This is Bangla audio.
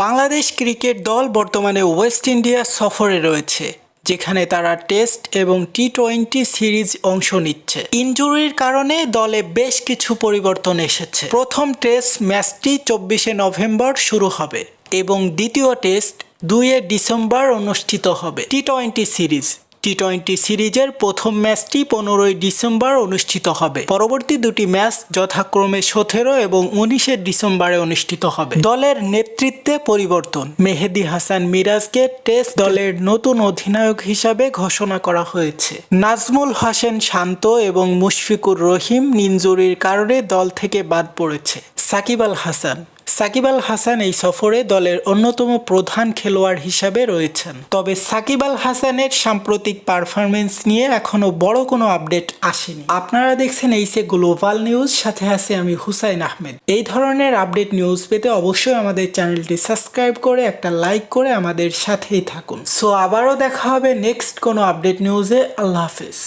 বাংলাদেশ ক্রিকেট দল বর্তমানে ওয়েস্ট ইন্ডিয়া সফরে রয়েছে, যেখানে তারা টেস্ট এবং টি-20 সিরিজ অংশ নিচ্ছে। ইনজুরির কারণে দলে বেশ কিছু পরিবর্তন এসেছে। প্রথম টেস্ট ম্যাচটি 24শে নভেম্বর শুরু হবে এবং দ্বিতীয় টেস্ট 2 ডিসেম্বর অনুষ্ঠিত হবে। টি-20 সিরিজের প্রথম ম্যাচটি 15 ডিসেম্বর অনুষ্ঠিত হবে। পরবর্তী দুটি ম্যাচ যথাক্রমে 17 এবং 19 ডিসেম্বরে অনুষ্ঠিত হবে। দলের নেতৃত্বে পরিবর্তন। মেহেদী হাসান মিরাজকে টেস্ট দলের নতুন অধিনায়ক হিসাবে ঘোষণা করা হয়েছে। নাজমুল হোসেন শান্ত এবং মুশফিকুর রহিম ইনজুরির কারণে দল থেকে বাদ পড়েছে। সাকিব আল হাসান এই সফরে দলের অন্যতম প্রধান খেলোয়াড় হিসাবে রয়েছেন। তবে সাকিব আল হাসানের সাম্প্রতিক পারফরমেন্স নিয়ে এখনো বড় কোনো আপডেট আসেনি। আপনারা দেখছেন এইসে গ্লোবাল নিউজ, সাথে আছে আমি হুসাইন আহমেদ। এই ধরনের আপডেট নিউজ পেতে অবশ্যই আমাদের চ্যানেলটি সাবস্ক্রাইব করে একটা লাইক করে আমাদের সাথেই থাকুন। সো আবারও দেখা হবে নেক্সট কোনো আপডেট নিউজে। আল্লাহ হাফেজ।